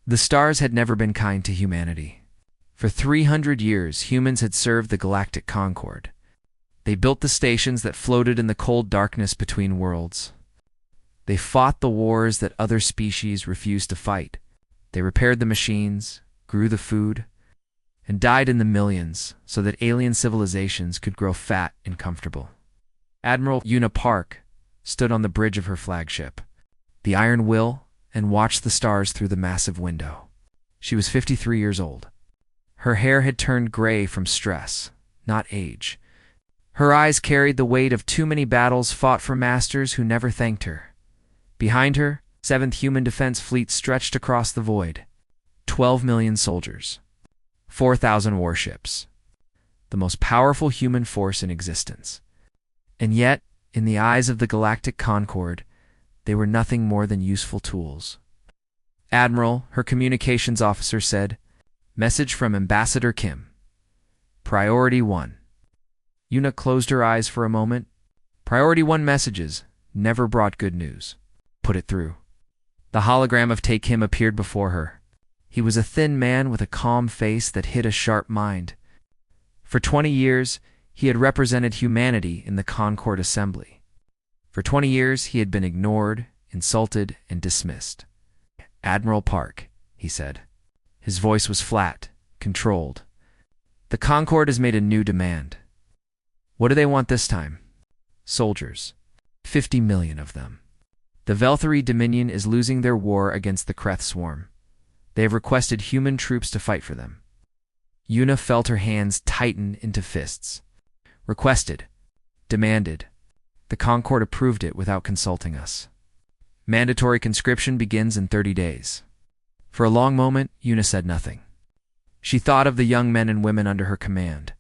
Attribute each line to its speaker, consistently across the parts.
Speaker 1: The stars had never been kind to humanity. For 300 years, humans had served the Galactic Concord. They built the stations that floated in the cold darkness between worlds. They fought the wars that other species refused to fight. They repaired the machines, grew the food, and died in the millions so that alien civilizations could grow fat and comfortable. Admiral Una Park stood on the bridge of her flagship, the Iron Will, and watched the stars through the massive window. She was 53 years old. Her hair had turned gray from stress, not age. Her eyes carried the weight of too many battles fought for masters who never thanked her. Behind her, 7th Human Defense Fleet stretched across the void. 12 million soldiers. 4,000 warships. The most powerful human force in existence. And yet, in the eyes of the Galactic Concord, they were nothing more than useful tools. Admiral, her communications officer, said, "Message from Ambassador Kim. Priority 1. Una closed her eyes for a moment. Priority 1 messages never brought good news. Put it through. The hologram of Tae Kim appeared before her. He was a thin man with a calm face that hid a sharp mind. For 20 years, he had represented humanity in the Concord Assembly. For 20 years, he had been ignored, insulted, and dismissed. "Admiral Park," he said. His voice was flat, controlled. "The Concord has made a new demand. What do they want this time? Soldiers. 50 million of them. The Velthari Dominion is losing their war against the Kreth Swarm. They have requested human troops to fight for them." Una felt her hands tighten into fists. Requested. Demanded. The Concord approved it without consulting us. Mandatory conscription begins in 30 days. For a long moment, Una said nothing. She thought of the young men and women under her command.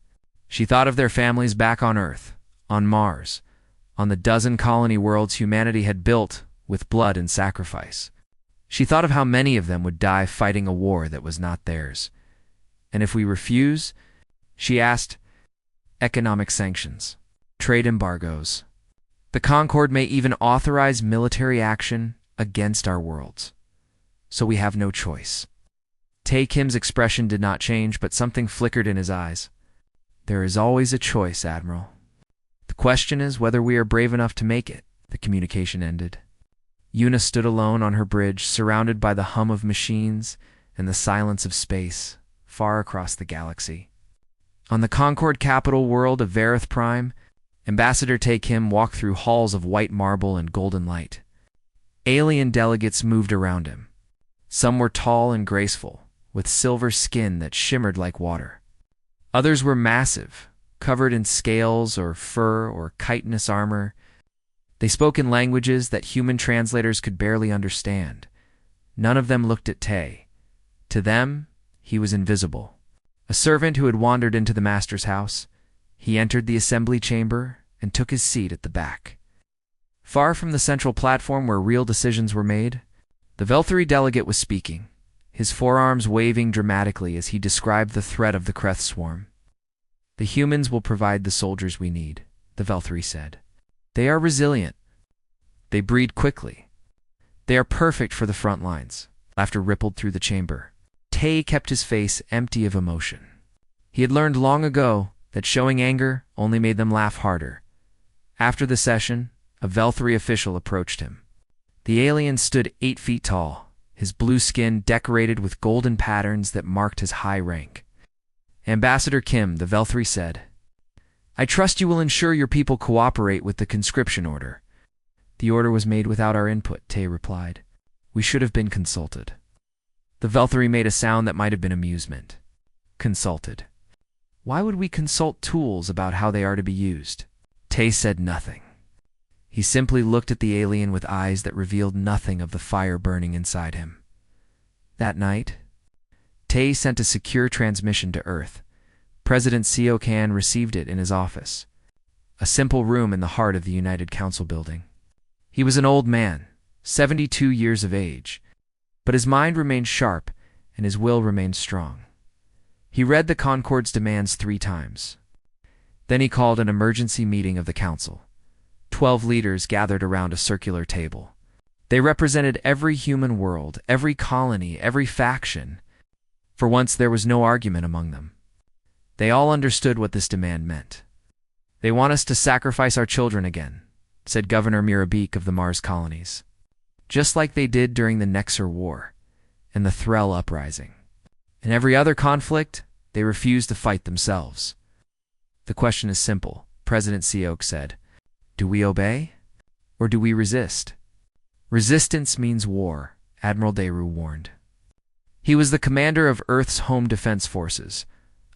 Speaker 1: She thought of their families back on Earth, on Mars, on the dozen colony worlds humanity had built with blood and sacrifice. She thought of how many of them would die fighting a war that was not theirs. And if we refuse, she asked, economic sanctions, trade embargoes. The Concord may even authorize military action against our worlds. So we have no choice. Tae Kim's expression did not change, but something flickered in his eyes. "There is always a choice, Admiral. The question is whether we are brave enough to make it." The communication ended. Una stood alone on her bridge, surrounded by the hum of machines and the silence of space, far across the galaxy. On the Concord capital world of Vareth Prime, Ambassador Tae Kim walked through halls of white marble and golden light. Alien delegates moved around him. Some were tall and graceful, with silver skin that shimmered like water. Others were massive, covered in scales or fur or chitinous armor. They spoke in languages that human translators could barely understand. None of them looked at Tae. To them, he was invisible. A servant who had wandered into the master's house, he entered the assembly chamber and took his seat at the back. Far from the central platform where real decisions were made, the Velthari delegate was speaking, his forearms waving dramatically as he described the threat of the Kreth Swarm. "The humans will provide the soldiers we need," the Velthari said. "They are resilient. They breed quickly. They are perfect for the front lines." Laughter rippled through the chamber. Tae kept his face empty of emotion. He had learned long ago that showing anger only made them laugh harder. After the session, a Velthari official approached him. The alien stood 8 feet tall, his blue skin decorated with golden patterns that marked his high rank. "Ambassador Kim," the Velthari said, "I trust you will ensure your people cooperate with the conscription order." "The order was made without our input," Tae replied. "We should have been consulted." The Velthari made a sound that might have been amusement. "Consulted? Why would we consult tools about how they are to be used?" Tae said nothing. He simply looked at the alien with eyes that revealed nothing of the fire burning inside him. That night, Tae sent a secure transmission to Earth. President Seo Kan received it in his office, a simple room in the heart of the United Council building. He was an old man, 72 years of age, but his mind remained sharp and his will remained strong. He read the Concord's demands 3 times. Then he called an emergency meeting of the council. 12 leaders gathered around a circular table. They represented every human world, every colony, every faction. For once there was no argument among them. They all understood what this demand meant. "They want us to sacrifice our children again," said Governor Mirabik of the Mars colonies. "Just like they did during the Nexar War and the Threll Uprising. In every other conflict, they refused to fight themselves." "The question is simple," President Seok said. "Do we obey, or do we resist?" "Resistance means war," Admiral Daru warned. He was the commander of Earth's Home Defense Forces,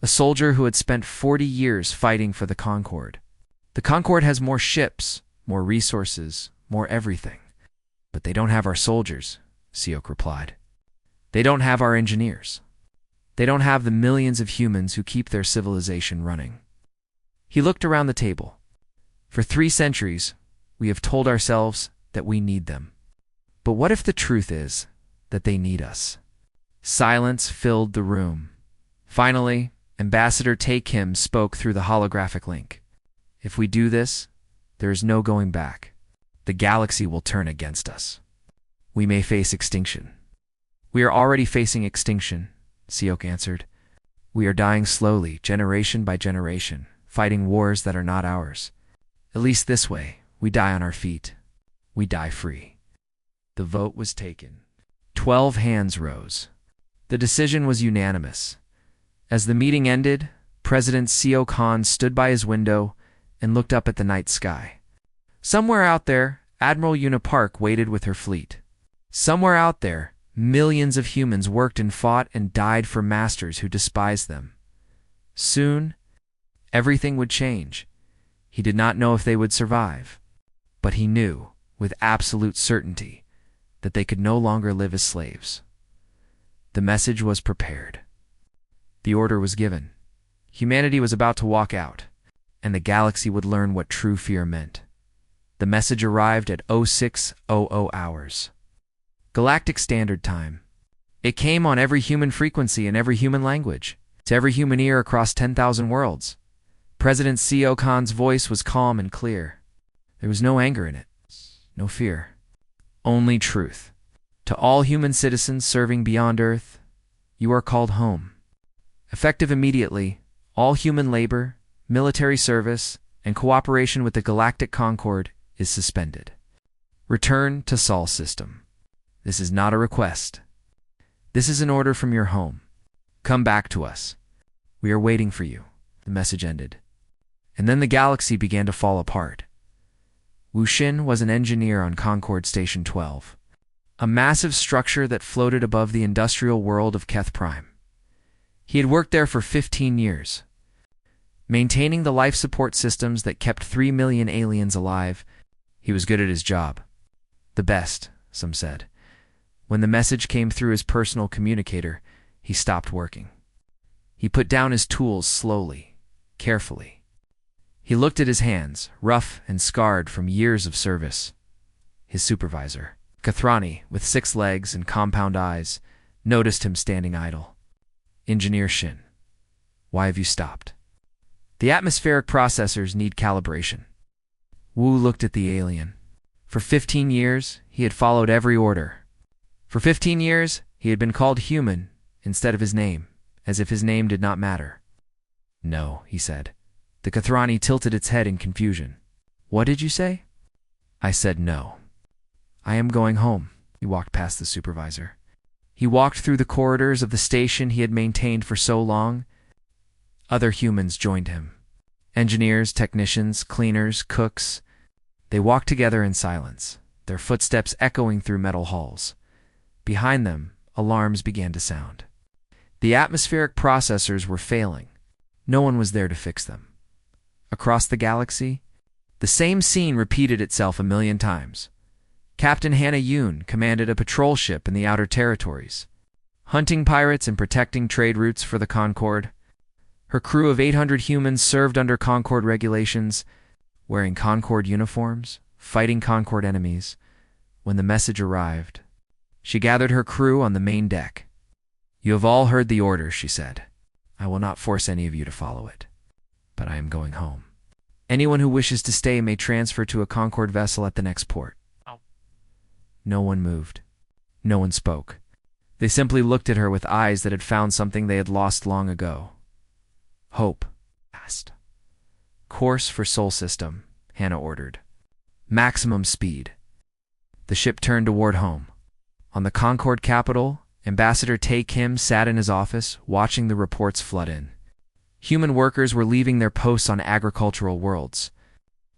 Speaker 1: a soldier who had spent 40 years fighting for the Concorde. "The Concorde has more ships, more resources, more everything. But they don't have our soldiers," Seok replied. "They don't have our engineers. They don't have the millions of humans who keep their civilization running." He looked around the table. "For 3 centuries, we have told ourselves that we need them. But what if the truth is that they need us?" Silence filled the room. Finally, Ambassador Tae Kim spoke through the holographic link. "If we do this, there is no going back. The galaxy will turn against us. We may face extinction." "We are already facing extinction," Seok answered. "We are dying slowly, generation by generation, fighting wars that are not ours. At least this way, we die on our feet. We die free." The vote was taken. 12 hands rose. The decision was unanimous. As the meeting ended, President Seo Khan stood by his window and looked up at the night sky. Somewhere out there, Admiral Una Park waited with her fleet. Somewhere out there, millions of humans worked and fought and died for masters who despised them. Soon, everything would change. He did not know if they would survive, but he knew, with absolute certainty, that they could no longer live as slaves. The message was prepared. The order was given. Humanity was about to walk out, and the galaxy would learn what true fear meant. The message arrived at 0600 hours. Galactic Standard Time. It came on every human frequency and every human language, to every human ear across 10,000 worlds. President Seo Khan's voice was calm and clear. There was no anger in it, no fear, only truth. "To all human citizens serving beyond Earth, you are called home. Effective immediately, all human labor, military service, and cooperation with the Galactic Concorde is suspended. Return to Sol System. This is not a request. This is an order from your home. Come back to us. We are waiting for you." The message ended. And then the galaxy began to fall apart. Wu Xin was an engineer on Concorde Station 12, a massive structure that floated above the industrial world of Keth Prime. He had worked there for 15 years, maintaining the life support systems that kept 3 million aliens alive. He was good at his job. The best, some said. When the message came through his personal communicator, he stopped working. He put down his tools slowly, carefully. He looked at his hands, rough and scarred from years of service. His supervisor, Kathrani, with 6 legs and compound eyes, noticed him standing idle. "Engineer Shin, why have you stopped?" "The atmospheric processors need calibration." Wu looked at the alien. For 15 years, he had followed every order. For 15 years, he had been called human instead of his name, as if his name did not matter. "No," he said. The Kathrani tilted its head in confusion. "What did you say?" "I said no. I am going home." He walked past the supervisor. He walked through the corridors of the station he had maintained for so long. Other humans joined him. Engineers, technicians, cleaners, cooks. They walked together in silence, their footsteps echoing through metal halls. Behind them, alarms began to sound. The atmospheric processors were failing. No one was there to fix them. Across the galaxy, the same scene repeated itself a million times. Captain Hannah Yoon commanded a patrol ship in the outer territories, hunting pirates and protecting trade routes for the Concorde. Her crew of 800 humans served under Concorde regulations, wearing Concorde uniforms, fighting Concorde enemies. When the message arrived, she gathered her crew on the main deck. "You have all heard the order," she said. "I will not force any of you to follow it, but I am going home. Anyone who wishes to stay may transfer to a Concorde vessel at the next port." No one moved. No one spoke. They simply looked at her with eyes that had found something they had lost long ago. Hope. Asked. Course for Sol System, Hannah ordered. Maximum speed. The ship turned toward home. On the Concord capital, Ambassador Tae Kim sat in his office, watching the reports flood in. Human workers were leaving their posts on agricultural worlds.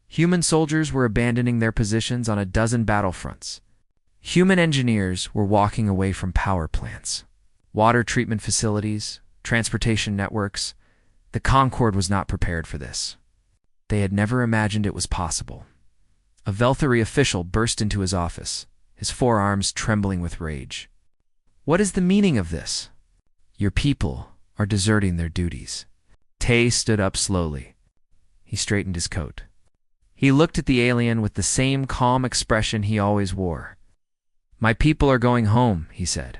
Speaker 1: Human soldiers were abandoning their positions on a dozen battlefronts. Human engineers were walking away from power plants, water treatment facilities, transportation networks. The Concord was not prepared for this. They had never imagined it was possible. A Velthari official burst into his office, his forearms trembling with rage. What is the meaning of this? Your people are deserting their duties. Tae stood up slowly. He straightened his coat. He looked at the alien with the same calm expression he always wore. My people are going home, he said.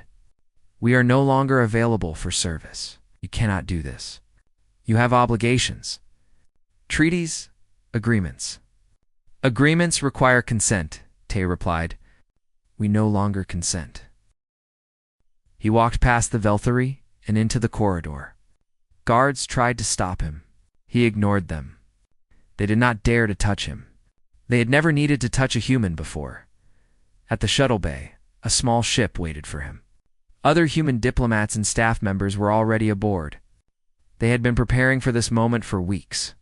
Speaker 1: We are no longer available for service. You cannot do this. You have obligations. Treaties, agreements. Agreements require consent, Tae replied. We no longer consent. He walked past the Velthari and into the corridor. Guards tried to stop him. He ignored them. They did not dare to touch him. They had never needed to touch a human before. At the shuttle bay, a small ship waited for him. Other human diplomats and staff members were already aboard. They had been preparing for this moment for weeks.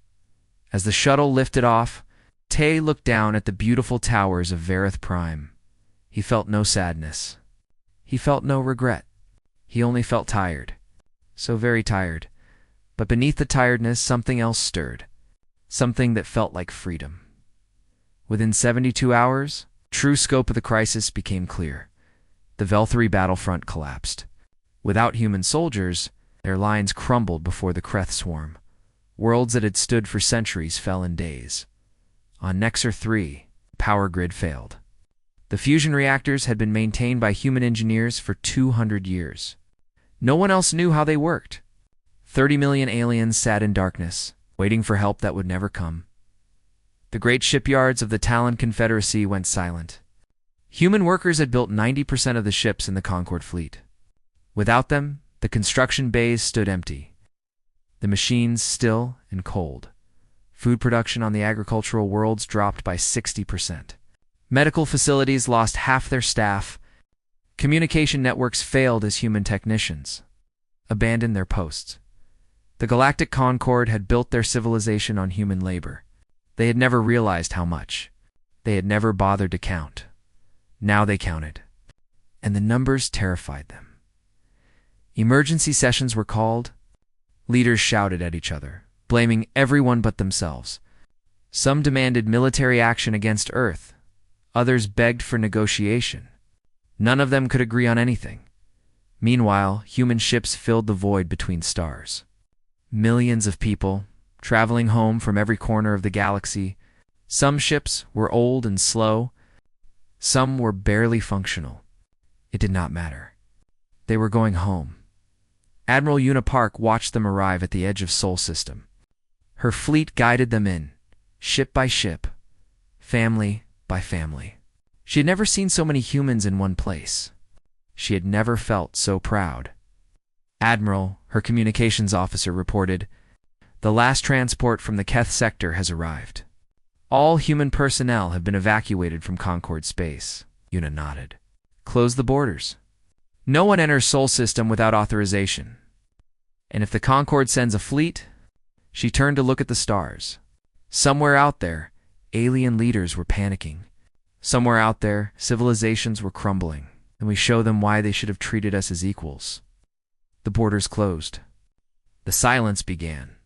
Speaker 1: As the shuttle lifted off, Tae looked down at the beautiful towers of Vareth Prime. He felt no sadness. He felt no regret. He only felt tired. So very tired. But beneath the tiredness, something else stirred. Something that felt like freedom. Within 72 hours, true scope of the crisis became clear. The Velthari battlefront collapsed. Without human soldiers, their lines crumbled before the Kreth swarm. Worlds that had stood for centuries fell in days. On Nexar 3, the power grid failed. The fusion reactors had been maintained by human engineers for 200 years. No one else knew how they worked. 30 million aliens sat in darkness, waiting for help that would never come. The great shipyards of the Talon Confederacy went silent. Human workers had built 90% of the ships in the Concord fleet. Without them, the construction bays stood empty. The machines still and cold. Food production on the agricultural worlds dropped by 60%. Medical facilities lost half their staff. Communication networks failed as human technicians abandoned their posts. The Galactic Concord had built their civilization on human labor. They had never realized how much. They had never bothered to count. Now they counted, and the numbers terrified them. Emergency sessions were called. Leaders shouted at each other, blaming everyone but themselves. Some demanded military action against Earth. Others begged for negotiation. None of them could agree on anything. Meanwhile, human ships filled the void between stars. Millions of people, traveling home from every corner of the galaxy. Some ships were old and slow. Some were barely functional. It did not matter. They were going home. Admiral Una Park watched them arrive at the edge of Sol System. Her fleet guided them in, ship by ship, family by family. She had never seen so many humans in one place. She had never felt so proud. Admiral, her communications officer, reported, "The last transport from the Keth sector has arrived. All human personnel have been evacuated from Concord space." Una nodded. "Close the borders. No one enters Sol System without authorization. And if the Concord sends a fleet..." She turned to look at the stars. Somewhere out there, alien leaders were panicking. Somewhere out there, civilizations were crumbling, and we show them why they should have treated us as equals. The borders closed. The silence began,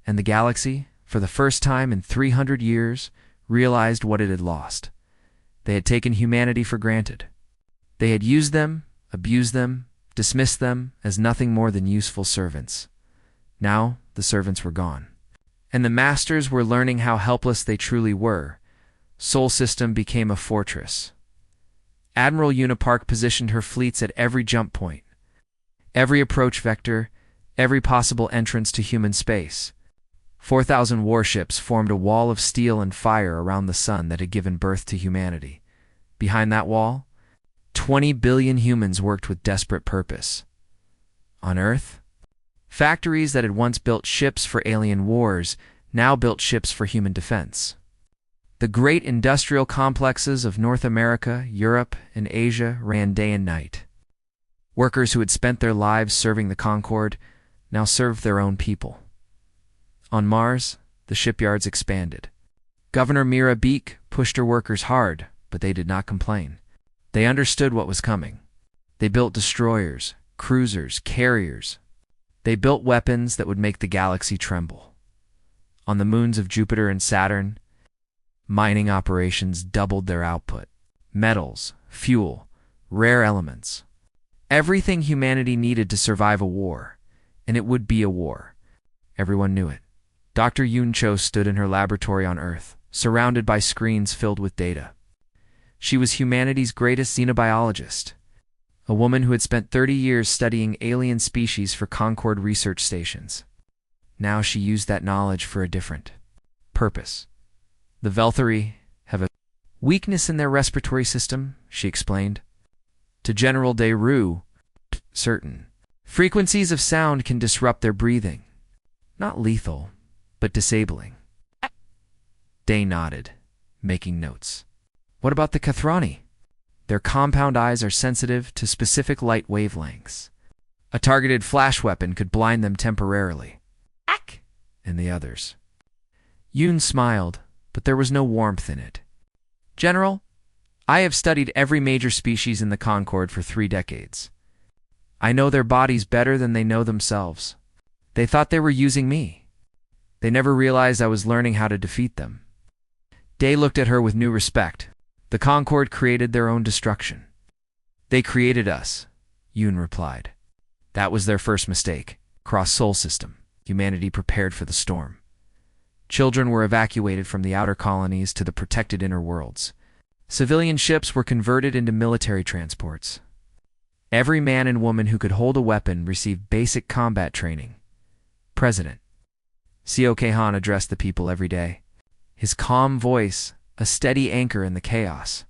Speaker 1: and the galaxy, for the first time in 300 years, realized what it had lost. They had taken humanity for granted. They had used them, abused them, dismissed them as nothing more than useful servants. Now the servants were gone, and the masters were learning how helpless they truly were. Sol System became a fortress. Admiral Una Park positioned her fleets at every jump point, every approach vector, every possible entrance to human space. 4,000 warships formed a wall of steel and fire around the sun that had given birth to humanity. Behind that wall, 20 billion humans worked with desperate purpose. On Earth, factories that had once built ships for alien wars now built ships for human defense. The great industrial complexes of North America, Europe, and Asia ran day and night. Workers who had spent their lives serving the Concorde now served their own people. On Mars, the shipyards expanded. Governor Mira Beek pushed her workers hard, but they did not complain. They understood what was coming. They built destroyers, cruisers, carriers. They built weapons that would make the galaxy tremble. On the moons of Jupiter and Saturn, mining operations doubled their output. Metals, fuel, rare elements. Everything humanity needed to survive a war, and it would be a war. Everyone knew it. Dr. Yoon Cho stood in her laboratory on Earth, surrounded by screens filled with data. She was humanity's greatest xenobiologist, a woman who had spent 30 years studying alien species for Concorde research stations. Now she used that knowledge for a different purpose. The Velthari have a weakness in their respiratory system, she explained. To General Deru, certain frequencies of sound can disrupt their breathing. Not lethal, but disabling. Day nodded, making notes. What about the Kathrani? Their compound eyes are sensitive to specific light wavelengths. A targeted flash weapon could blind them temporarily. And the others. Yoon smiled, but there was no warmth in it. General, I have studied every major species in the Concorde for 3 decades. I know their bodies better than they know themselves. They thought they were using me. They never realized I was learning how to defeat them. Day looked at her with new respect. The Concorde created their own destruction. They created us, Yoon replied. That was their first mistake. Cross-Sol system. Humanity prepared for the storm. Children were evacuated from the outer colonies to the protected inner worlds. Civilian ships were converted into military transports. Every man and woman who could hold a weapon received basic combat training. President Seo Kei-han addressed the people every day. His calm voice, a steady anchor in the chaos.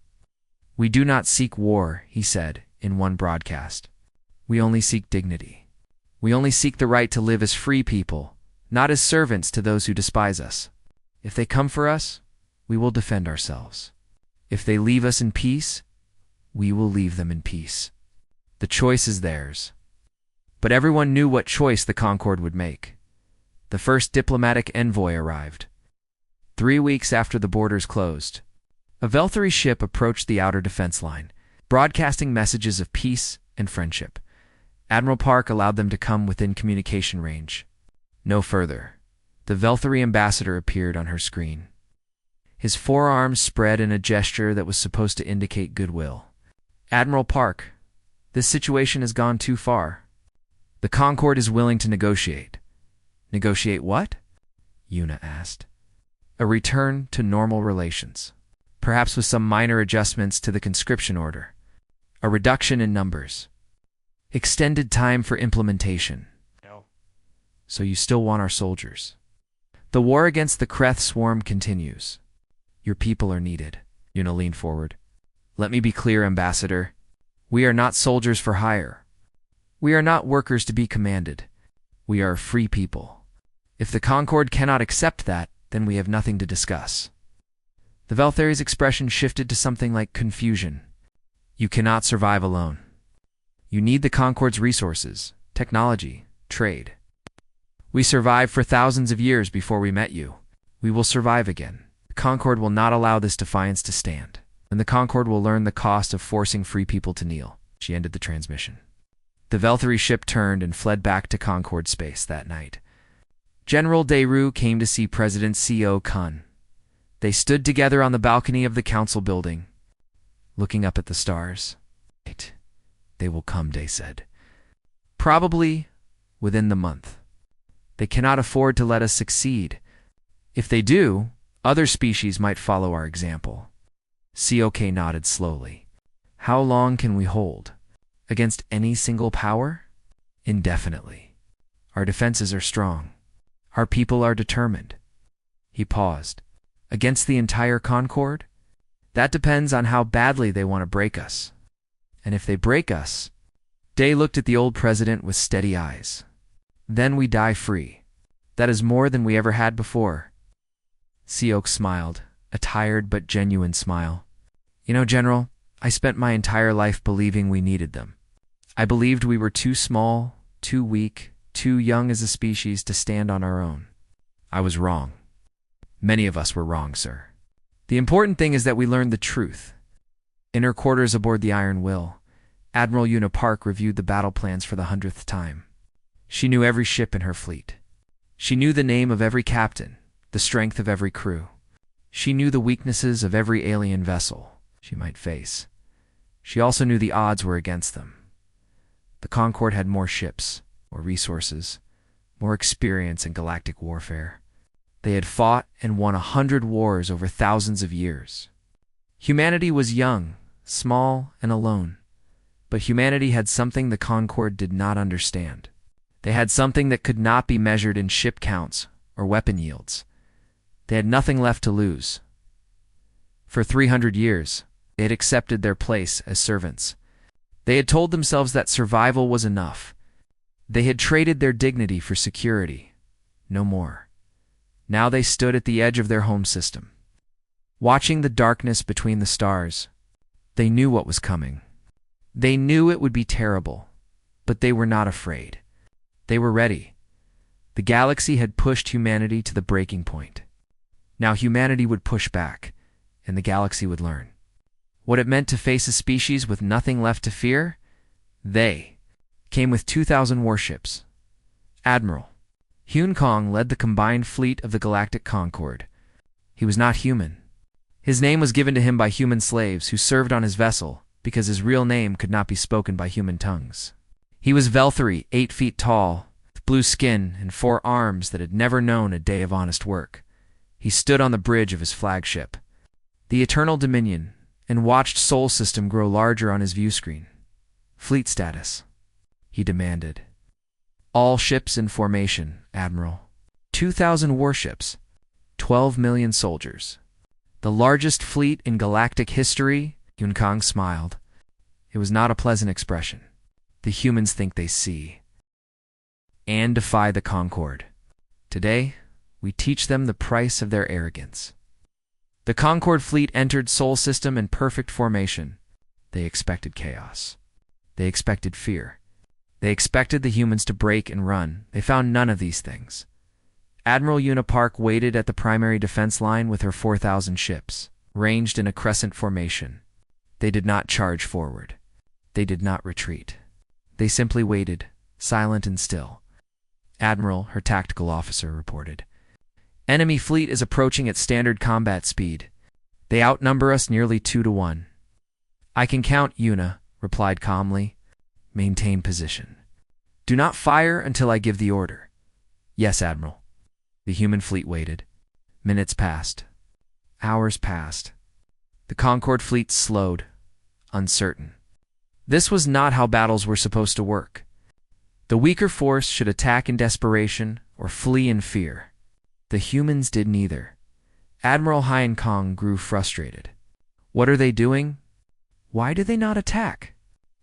Speaker 1: We do not seek war, he said in one broadcast. We only seek dignity. We only seek the right to live as free people, not as servants to those who despise us. If they come for us, we will defend ourselves. If they leave us in peace, we will leave them in peace. The choice is theirs. But everyone knew what choice the Concorde would make. The first diplomatic envoy arrived. 3 weeks after the borders closed, a Velthari ship approached the outer defense line, broadcasting messages of peace and friendship. Admiral Park allowed them to come within communication range. No further. The Velthari ambassador appeared on her screen. His forearms spread in a gesture that was supposed to indicate goodwill. Admiral Park, this situation has gone too far. The Concorde is willing to negotiate. Negotiate what? Yuna asked. A return to normal relations, perhaps with some minor adjustments to the conscription order. A reduction in numbers. Extended time for implementation. No. So you still want our soldiers. The war against the Kreth swarm continues. Your people are needed. Yuna leaned forward. Let me be clear, Ambassador. We are not soldiers for hire. We are not workers to be commanded. We are a free people. If the Concorde cannot accept that, then we have nothing to discuss. The Velthari's expression shifted to something like confusion. You cannot survive alone. You need the Concorde's resources, technology, trade. We survived for thousands of years before we met you. We will survive again. The Concorde will not allow this defiance to stand. And the Concorde will learn the cost of forcing free people to kneel. She ended the transmission. The Velthari ship turned and fled back to Concorde space that night. General Deru came to see President Seo Kun. They stood together on the balcony of the council building, looking up at the stars. They will come, Day said. Probably within the month. They cannot afford to let us succeed. If they do, other species might follow our example. Seok nodded slowly. How long can we hold? Against any single power? Indefinitely. Our defenses are strong. Our people are determined. He paused. Against the entire Concorde? That depends on how badly they want to break us. And if they break us... Day looked at the old president with steady eyes. Then we die free. That is more than we ever had before. Seok smiled, a tired but genuine smile. You know, General, I spent my entire life believing we needed them. I believed we were too small, too weak, too young as a species to stand on our own. I was wrong. Many of us were wrong, sir. The important thing is that we learned the truth. In her quarters aboard the Iron Will, Admiral Una Park reviewed the battle plans for the 100th time. She knew every ship in her fleet. She knew the name of every captain, the strength of every crew. She knew the weaknesses of every alien vessel she might face. She also knew the odds were against them. The Concorde had more ships, more resources, more experience in galactic warfare. They had fought and won 100 wars over thousands of years. Humanity was young, small, and alone. But humanity had something the Concorde did not understand. They had something that could not be measured in ship counts or weapon yields. They had nothing left to lose. For 300 years, they had accepted their place as servants. They had told themselves that survival was enough. They had traded their dignity for security. No more. Now they stood at the edge of their home system. Watching the darkness between the stars, they knew what was coming. They knew it would be terrible, but they were not afraid. They were ready. The galaxy had pushed humanity to the breaking point. Now humanity would push back, and the galaxy would learn. What it meant to face a species with nothing left to fear? They came with 2,000 warships. Admiral Hyun Kong led the combined fleet of the Galactic Concorde. He was not human. His name was given to him by human slaves who served on his vessel because his real name could not be spoken by human tongues. He was Velthary, 8 feet tall, with blue skin and 4 arms that had never known a day of honest work. He stood on the bridge of his flagship, the Eternal Dominion, and watched Sol System grow larger on his view screen. Fleet status, he demanded. All ships in formation, Admiral. 2,000 warships, 12 million soldiers. The largest fleet in galactic history, Hyun Kong smiled. It was not a pleasant expression. The humans think they see and defy the Concorde. Today, we teach them the price of their arrogance. The Concorde fleet entered Sol System in perfect formation. They expected chaos. They expected fear. They expected the humans to break and run. They found none of these things. Admiral Una Park waited at the primary defense line with her 4,000 ships, ranged in a crescent formation. They did not charge forward. They did not retreat. They simply waited, silent and still. Admiral, her tactical officer, reported. Enemy fleet is approaching at standard combat speed. They outnumber us nearly 2 to 1. I can count, Una replied calmly. Maintain position. Do not fire until I give the order. Yes, Admiral. The human fleet waited. Minutes passed. Hours passed. The Concorde fleet slowed, uncertain. This was not how battles were supposed to work. The weaker force should attack in desperation or flee in fear. The humans did neither. Admiral Hyun Kong grew frustrated. What are they doing? Why do they not attack?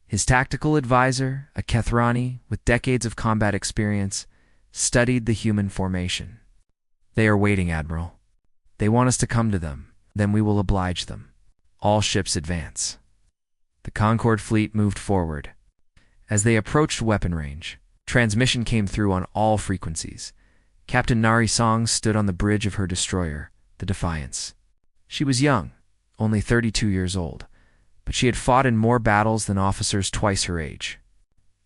Speaker 1: His tactical advisor, a Kethrani with decades of combat experience, studied the human formation. They are waiting, Admiral. They want us to come to them. Then we will oblige them. All ships advance. The Concorde fleet moved forward. As they approached weapon range, transmission came through on all frequencies. Captain Nari Song stood on the bridge of her destroyer, the Defiance. She was young, only 32 years old, but she had fought in more battles than officers twice her age.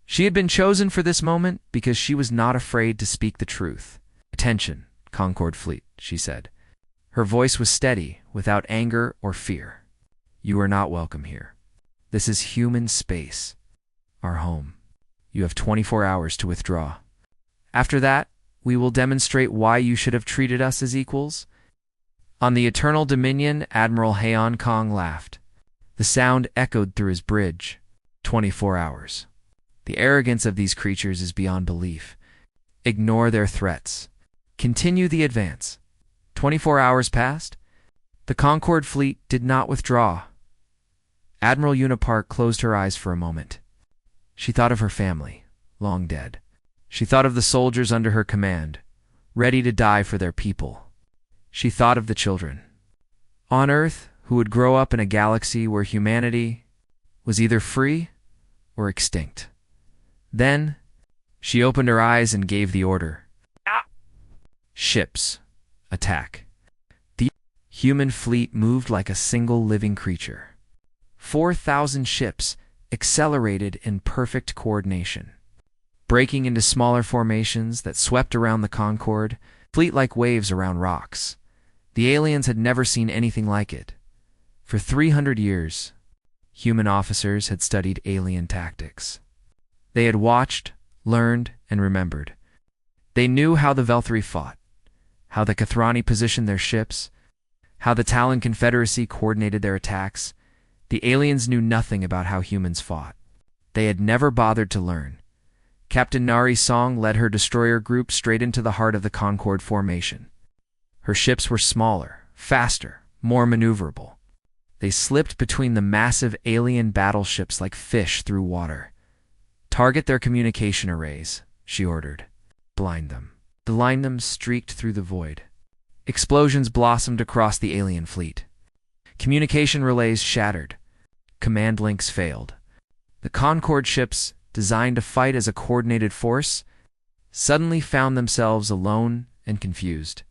Speaker 1: She had been chosen for this moment because she was not afraid to speak the truth. Attention, Concorde fleet, she said. Her voice was steady, without anger or fear. You are not welcome here. This is human space, our home. You have 24 hours to withdraw. After that, we will demonstrate why you should have treated us as equals. On the Eternal Dominion, Admiral Hyun Kong laughed. The sound echoed through his bridge. 24 hours. The arrogance of these creatures is beyond belief. Ignore their threats. Continue the advance. 24 hours passed. The Concorde fleet did not withdraw. Admiral Unipark closed her eyes for a moment. She thought of her family, long dead. She thought of the soldiers under her command, ready to die for their people. She thought of the children on Earth who would grow up in a galaxy where humanity was either free or extinct. Then, she opened her eyes and gave the order. Ships, attack. The human fleet moved like a single living creature. 4,000 ships accelerated in perfect coordination, breaking into smaller formations that swept around the Concorde, fleet like waves around rocks. The aliens had never seen anything like it. For 300 years, human officers had studied alien tactics. They had watched, learned, and remembered. They knew how the Velthri fought, how the Kathrani positioned their ships, how the Talon Confederacy coordinated their attacks. The aliens knew nothing about how humans fought. They had never bothered to learn. Captain Nari Song led her destroyer group straight into the heart of the Concorde formation. Her ships were smaller, faster, more maneuverable. They slipped between the massive alien battleships like fish through water. Target their communication arrays, she ordered. Blind them. The them streaked through the void. Explosions blossomed across the alien fleet. Communication relays shattered. Command links failed. The Concorde ships, designed to fight as a coordinated force, suddenly found themselves alone and confused.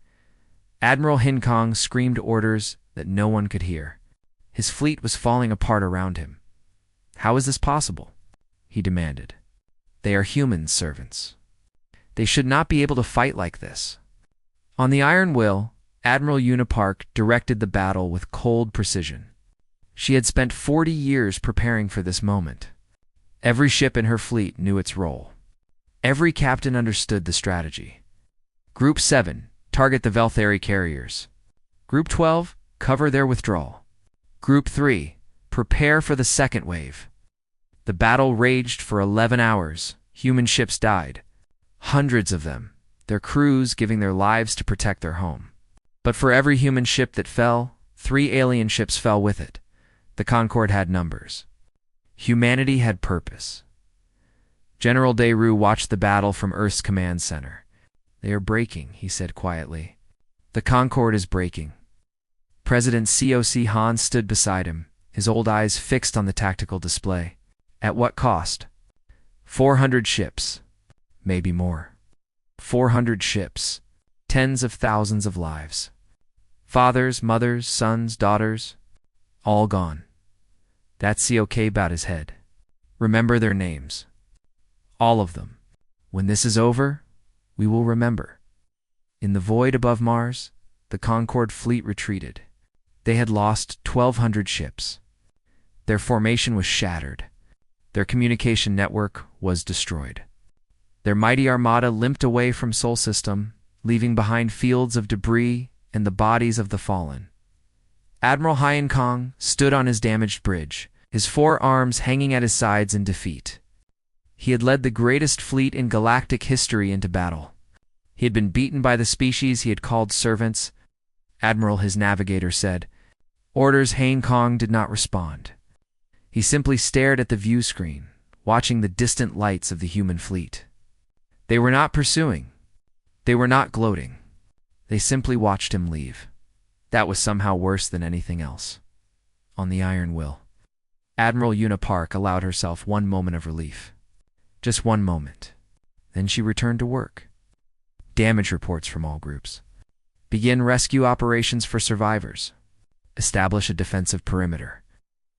Speaker 1: Admiral Hinkong screamed orders that no one could hear. His fleet was falling apart around him. How is this possible? He demanded. They are human servants. They should not be able to fight like this. On the Iron Will, Admiral Unipark directed the battle with cold precision. She had spent 40 years preparing for this moment. Every ship in her fleet knew its role. Every captain understood the strategy. Group 7, target the Velthari carriers. Group 12, cover their withdrawal. Group 3, prepare for the second wave. The battle raged for 11 hours. Human ships died. Hundreds of them, their crews giving their lives to protect their home. But for every human ship that fell, 3 alien ships fell with it. The Concorde had numbers. Humanity had purpose. General Daeru watched the battle from Earth's command center. They are breaking, he said quietly. The Concorde is breaking. President COC Han stood beside him, his old eyes fixed on the tactical display. At what cost? 400 ships. Maybe more. 400 ships. Tens of thousands of lives. Fathers, mothers, sons, daughters, all gone. That COK bowed his head. Remember their names. All of them. When this is over, we will remember. In the void above Mars, the Concorde fleet retreated. They had lost 1,200 ships. Their formation was shattered. Their communication network was destroyed. Their mighty armada limped away from Sol System, leaving behind fields of debris and the bodies of the fallen. Admiral Hyan Kong stood on his damaged bridge, his 4 arms hanging at his sides in defeat. He had led the greatest fleet in galactic history into battle. He had been beaten by the species he had called servants. Admiral, his navigator, said. Orders. Hyan Kong did not respond. He simply stared at the view screen, watching the distant lights of the human fleet. They were not pursuing. They were not gloating. They simply watched him leave. That was somehow worse than anything else. On the Iron Will, Admiral Unipark allowed herself one moment of relief. Just one moment. Then she returned to work. Damage reports from all groups. Begin rescue operations for survivors. Establish a defensive perimeter.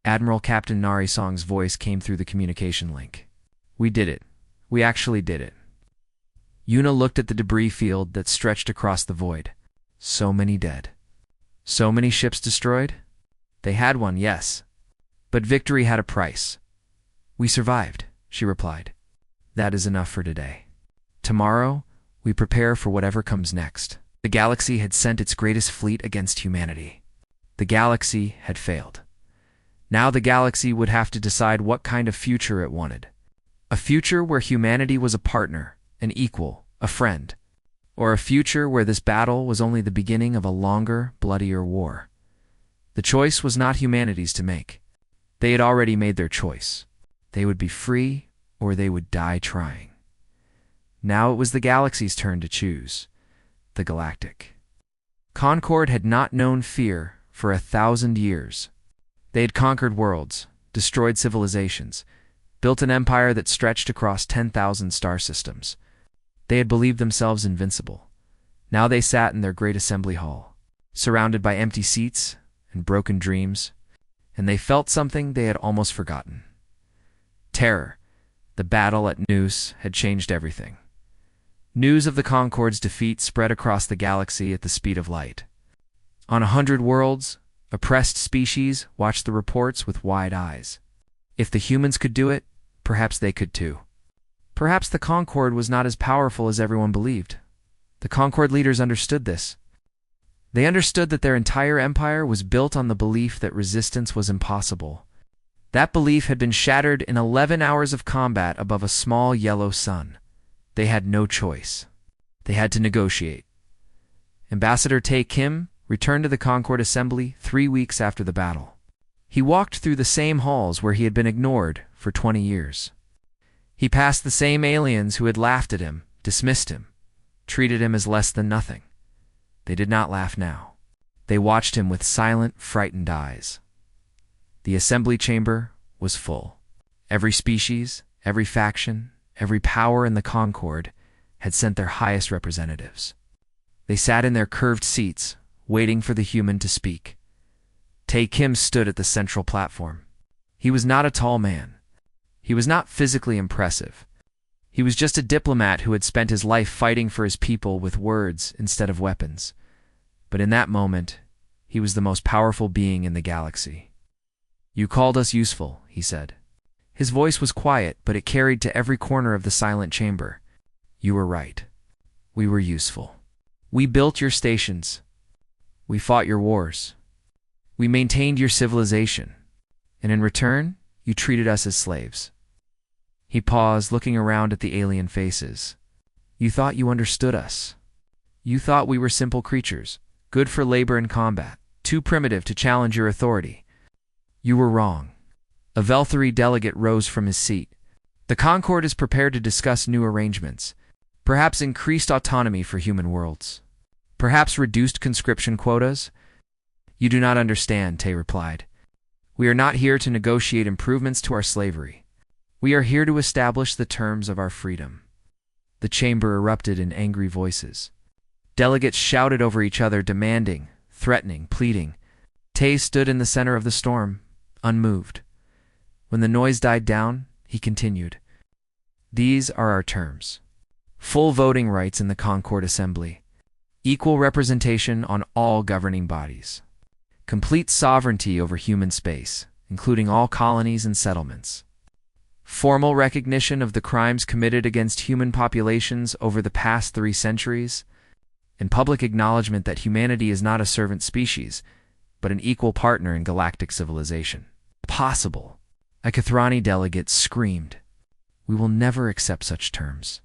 Speaker 1: Admiral Captain Nari Song's voice came through the communication link. We did it. We actually did it. Yuna looked at the debris field that stretched across the void. So many dead. So many ships destroyed? They had one, yes. But victory had a price. We survived, she replied. That is enough for today. Tomorrow, we prepare for whatever comes next. The galaxy had sent its greatest fleet against humanity. The galaxy had failed. Now the galaxy would have to decide what kind of future it wanted. A future where humanity was a partner, an equal, a friend. Or a future where this battle was only the beginning of a longer, bloodier war. The choice was not humanity's to make. They had already made their choice. They would be free, or they would die trying. Now it was the galaxy's turn to choose. The Galactic Concord had not known fear for 1,000 years. They had conquered worlds, destroyed civilizations, built an empire that stretched across 10,000 star systems. They had believed themselves invincible. Now they sat in their great assembly hall, surrounded by empty seats and broken dreams, and they felt something they had almost forgotten. Terror. The battle at Noose had changed everything. News of the Concord's defeat spread across the galaxy at the speed of light. On 100 worlds, oppressed species watched the reports with wide eyes. If the humans could do it, perhaps they could too. Perhaps the Concord was not as powerful as everyone believed. The Concord leaders understood this. They understood that their entire empire was built on the belief that resistance was impossible. That belief had been shattered in 11 hours of combat above a small yellow sun. They had no choice. They had to negotiate. Ambassador Tae Kim returned to the Concord Assembly 3 weeks after the battle. He walked through the same halls where he had been ignored for 20 years. He passed the same aliens who had laughed at him, dismissed him, treated him as less than nothing. They did not laugh now. They watched him with silent, frightened eyes. The assembly chamber was full. Every species, every faction, every power in the Concord had sent their highest representatives. They sat in their curved seats, waiting for the human to speak. Tae Kim stood at the central platform. He was not a tall man. He was not physically impressive. He was just a diplomat who had spent his life fighting for his people with words instead of weapons. But in that moment, he was the most powerful being in the galaxy. "You called us useful," he said. His voice was quiet, but it carried to every corner of the silent chamber. "You were right. We were useful. We built your stations. We fought your wars. We maintained your civilization. And in return, you treated us as slaves." He paused, looking around at the alien faces. "You thought you understood us. You thought we were simple creatures, good for labor and combat, too primitive to challenge your authority. You were wrong." A Velthari delegate rose from his seat. "The Concord is prepared to discuss new arrangements, perhaps increased autonomy for human worlds, perhaps reduced conscription quotas." "You do not understand," Tae replied. "We are not here to negotiate improvements to our slavery. We are here to establish the terms of our freedom." The chamber erupted in angry voices. Delegates shouted over each other, demanding, threatening, pleading. Tae stood in the center of the storm, unmoved. When the noise died down, he continued. "These are our terms. Full voting rights in the Concord Assembly. Equal representation on all governing bodies. Complete sovereignty over human space, including all colonies and settlements. Formal recognition of the crimes committed against human populations over the past 3 centuries, and public acknowledgement that humanity is not a servant species, but an equal partner in galactic civilization." "Possible!" A Kathrani delegate screamed. "We will never accept such terms.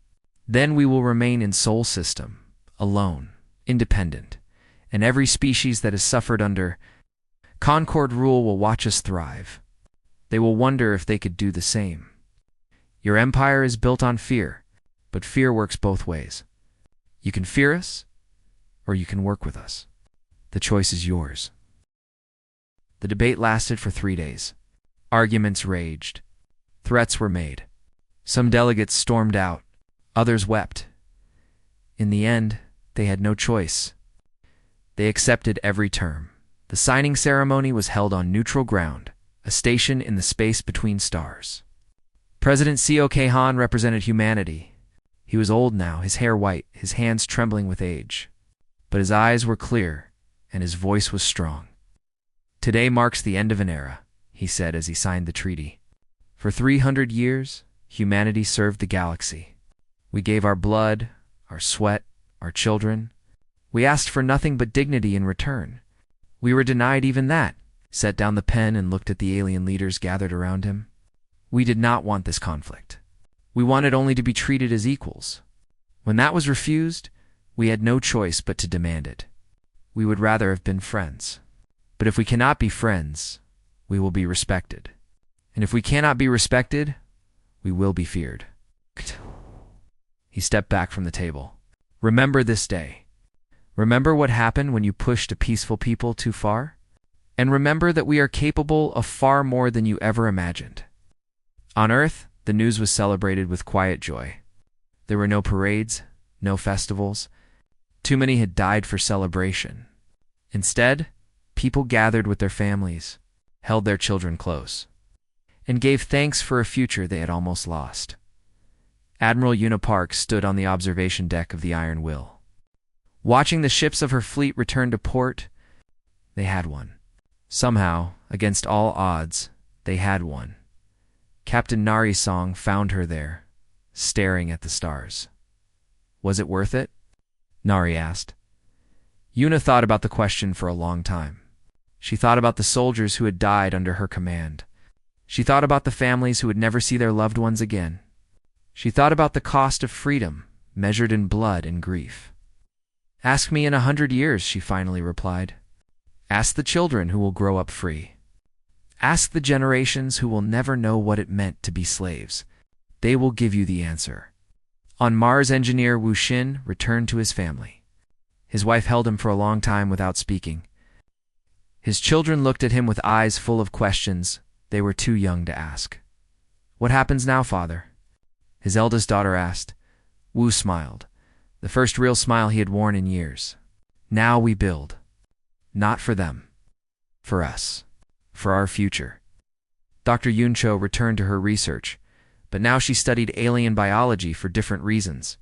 Speaker 1: Then we will remain in Sol System, alone, independent, and every species that has suffered under Concord rule will watch us thrive. They will wonder if they could do the same. Your empire is built on fear, but fear works both ways. You can fear us, or you can work with us. The choice is yours." The debate lasted for 3 days. Arguments raged. Threats were made. Some delegates stormed out. Others wept. In the end, they had no choice. They accepted every term. The signing ceremony was held on neutral ground, a station in the space between stars. President Seo Kei-han represented humanity. He was old now, his hair white, his hands trembling with age. But his eyes were clear, and his voice was strong. "Today marks the end of an era," he said as he signed the treaty. "For 300 years, humanity served the galaxy. We gave our blood, our sweat, our children. We asked for nothing but dignity in return. We were denied even that," set down the pen and looked at the alien leaders gathered around him. "We did not want this conflict. We wanted only to be treated as equals. When that was refused, we had no choice but to demand it. We would rather have been friends. But if we cannot be friends, we will be respected." And if we cannot be respected, we will be feared. He stepped back from the table. Remember this day. Remember what happened when you pushed a peaceful people too far? And remember that we are capable of far more than you ever imagined. On Earth, the news was celebrated with quiet joy. There were no parades, no festivals. Too many had died for celebration. Instead, people gathered with their families, held their children close, and gave thanks for a future they had almost lost. Admiral Una Park stood on the observation deck of the Iron Will. Watching the ships of her fleet return to port, they had won. Somehow, against all odds, they had won. Captain Narration found her there, staring at the stars. Was it worth it? Nari asked. Una thought about the question for a long time. She thought about the soldiers who had died under her command. She thought about the families who would never see their loved ones again. She thought about the cost of freedom, measured in blood and grief. Ask me in 100 years, she finally replied. Ask the children who will grow up free. Ask the generations who will never know what it meant to be slaves. They will give you the answer. On Mars, engineer Wu Xin returned to his family. His wife held him for a long time without speaking. His children looked at him with eyes full of questions they were too young to ask. What happens now, father? His eldest daughter asked. Wu smiled, the first real smile he had worn in years. Now we build. Not for them. For us. For our future. Dr. Yuncho returned to her research, but now she studied alien biology for different reasons.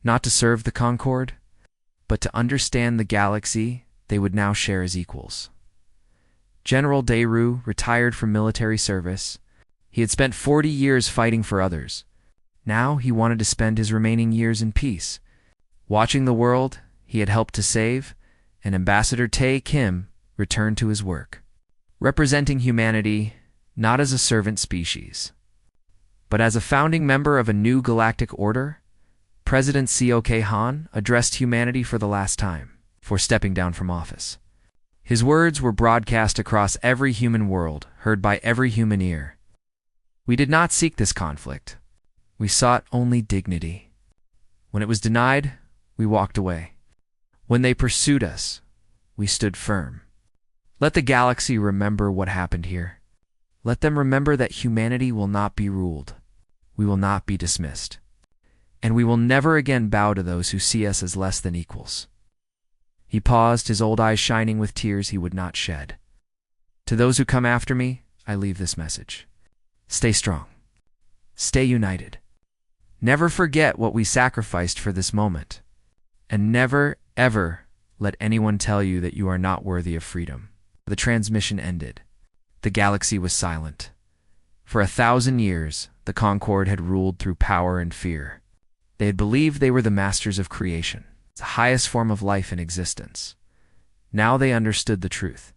Speaker 1: Not to serve the Concord, but to understand the galaxy they would now share as equals. General Dayru retired from military service. He had spent 40 years fighting for others. Now he wanted to spend his remaining years in peace. Watching the world he had helped to save, and Ambassador Tae Kim returned to his work, representing humanity not as a servant species, but as a founding member of a new galactic order. President Seok Han addressed humanity for the last time before stepping down from office. His words were broadcast across every human world, heard by every human ear. We did not seek this conflict. We sought only dignity. When it was denied, we walked away. When they pursued us, we stood firm. Let the galaxy remember what happened here. Let them remember that humanity will not be ruled. We will not be dismissed. And we will never again bow to those who see us as less than equals. He paused, his old eyes shining with tears he would not shed. To those who come after me, I leave this message. Stay strong. Stay united. Never forget what we sacrificed for this moment. And never, ever let anyone tell you that you are not worthy of freedom. The transmission ended. The galaxy was silent. For 1,000 years, the Concord had ruled through power and fear. They had believed they were the masters of creation, the highest form of life in existence. Now they understood the truth.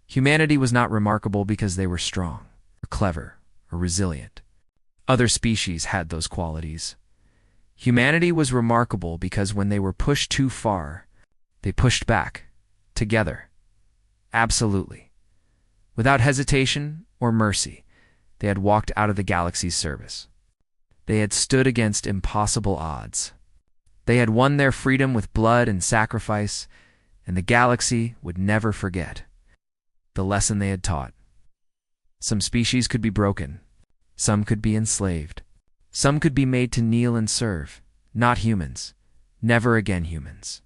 Speaker 1: Humanity was not remarkable because they were strong, or clever, or resilient. Other species had those qualities. Humanity was remarkable because when they were pushed too far, they pushed back, together. Absolutely. Without hesitation or mercy, they had walked out of the galaxy's service. They had stood against impossible odds. They had won their freedom with blood and sacrifice, and the galaxy would never forget the lesson they had taught. Some species could be broken. Some could be enslaved. Some could be made to kneel and serve. Not humans. Never again humans.